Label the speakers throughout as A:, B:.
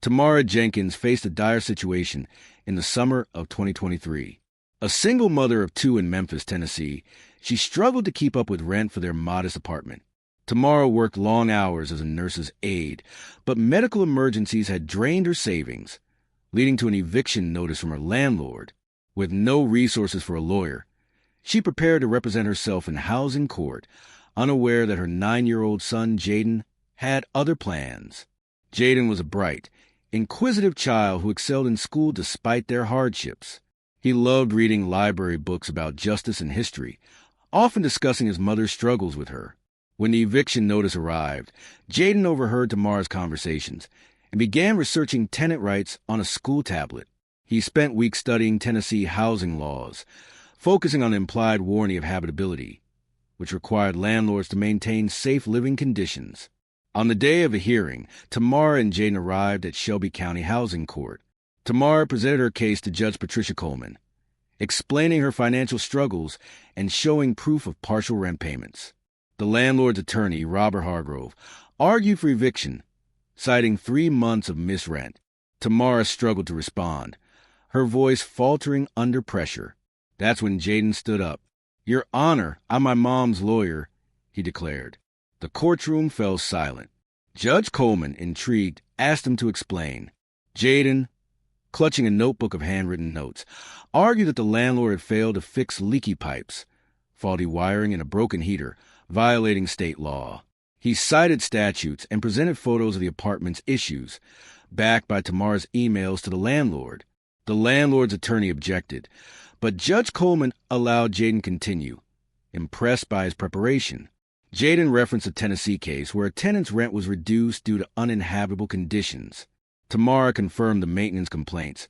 A: Tamara Jenkins faced a dire situation in the summer of 2023. A single mother of two in Memphis, Tennessee, she struggled to keep up with rent for their modest apartment. Tamara worked long hours as a nurse's aide, but medical emergencies had drained her savings, leading to an eviction notice from her landlord. With no resources for a lawyer, she prepared to represent herself in housing court, unaware that her 9-year-old son, Jaden, had other plans. Jaden was a bright, inquisitive child who excelled in school despite their hardships. He loved reading library books about justice and history, often discussing his mother's struggles with her. When the eviction notice arrived, Jaden overheard Tamara's conversations and began researching tenant rights on a school tablet. He spent weeks studying Tennessee housing laws, focusing on the implied warranty of habitability, which required landlords to maintain safe living conditions. On the day of the hearing, Tamara and Jaden arrived at Shelby County Housing Court. Tamara presented her case to Judge Patricia Coleman, explaining her financial struggles and showing proof of partial rent payments. The landlord's attorney, Robert Hargrove, argued for eviction, citing 3 months of missed rent. Tamara struggled to respond, her voice faltering under pressure. That's when Jaden stood up. "Your Honor, I'm my mom's lawyer," he declared. The courtroom fell silent. Judge Coleman, intrigued, asked him to explain. Jaden, clutching a notebook of handwritten notes, argued that the landlord had failed to fix leaky pipes, faulty wiring, and a broken heater, violating state law. He cited statutes and presented photos of the apartment's issues, backed by Tamara's emails to the landlord. The landlord's attorney objected, but Judge Coleman allowed Jaden continue, impressed by his preparation. Jaden referenced a Tennessee case where a tenant's rent was reduced due to uninhabitable conditions. Tamara confirmed the maintenance complaints,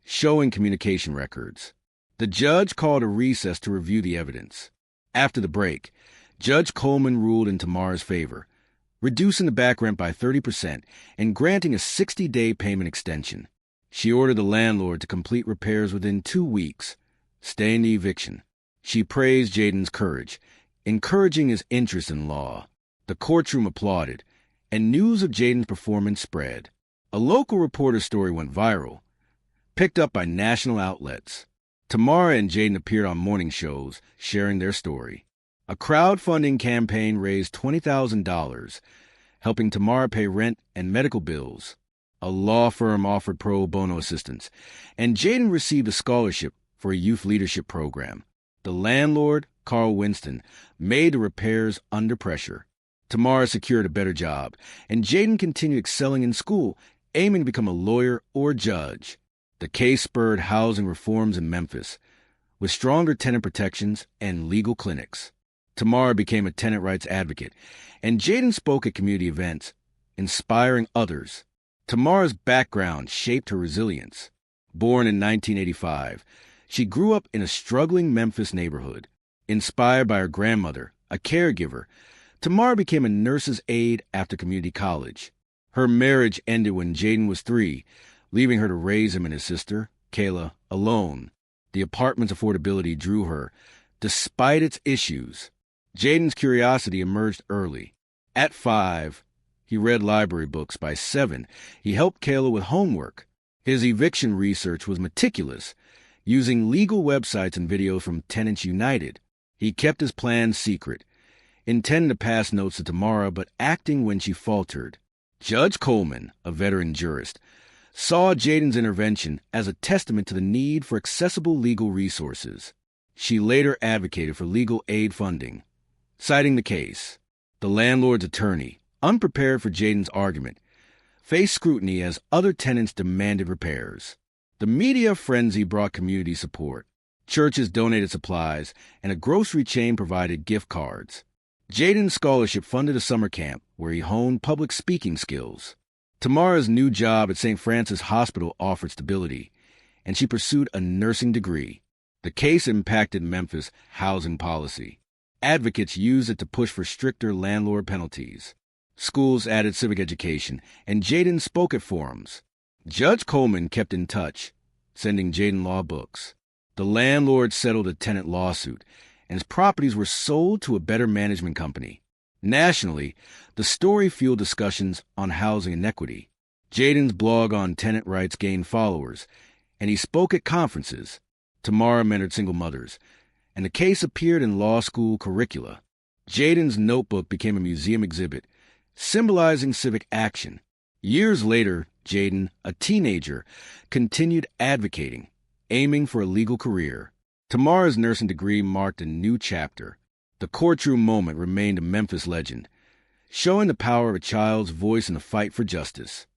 A: showing communication records. The judge called a recess to review the evidence. After the break, Judge Coleman ruled in Tamara's favor, reducing the back rent by 30% and granting a 60-day payment extension. She ordered the landlord to complete repairs within 2 weeks, staying the eviction. She praised Jaden's courage, encouraging his interest in law. The courtroom applauded, and news of Jaden's performance spread. A local reporter's story went viral, picked up by national outlets. Tamara and Jaden appeared on morning shows, sharing their story. A crowdfunding campaign raised $20,000, helping Tamara pay rent and medical bills. A law firm offered pro bono assistance, and Jaden received a scholarship for a youth leadership program. The landlord, Carl Winston, made the repairs under pressure. Tamara secured a better job, and Jaden continued excelling in school, aiming to become a lawyer or judge. The case spurred housing reforms in Memphis, with stronger tenant protections and legal clinics. Tamara became a tenant rights advocate, and Jaden spoke at community events, inspiring others. Tamara's background shaped her resilience. Born in 1985, she grew up in a struggling Memphis neighborhood. Inspired by her grandmother, a caregiver, Tamara became a nurse's aide after community college. Her marriage ended when Jaden was 3, leaving her to raise him and his sister, Kayla, alone. The apartment's affordability drew her, despite its issues. Jaden's curiosity emerged early. At 5, he read library books. By 7, he helped Kayla with homework. His eviction research was meticulous, using legal websites and videos from Tenants United. He kept his plans secret, intending to pass notes to Tamara, but acting when she faltered. Judge Coleman, a veteran jurist, saw Jaden's intervention as a testament to the need for accessible legal resources. She later advocated for legal aid funding. Citing the case, the landlord's attorney, unprepared for Jaden's argument, faced scrutiny as other tenants demanded repairs. The media frenzy brought community support. Churches donated supplies, and a grocery chain provided gift cards. Jaden's scholarship funded a summer camp where he honed public speaking skills. Tamara's new job at St. Francis Hospital offered stability, and she pursued a nursing degree. The case impacted Memphis' housing policy. Advocates used it to push for stricter landlord penalties. Schools added civic education, and Jaden spoke at forums. Judge Coleman kept in touch, sending Jaden law books. The landlord settled a tenant lawsuit, and his properties were sold to a better management company. Nationally, the story fueled discussions on housing inequity. Jaden's blog on tenant rights gained followers, and he spoke at conferences. Tamara mentored single mothers, and the case appeared in law school curricula. Jaden's notebook became a museum exhibit, symbolizing civic action. Years later, Jaden, a teenager, continued advocating, aiming for a legal career. Tamara's nursing degree marked a new chapter. The courtroom moment remained a Memphis legend, showing the power of a child's voice in the fight for justice.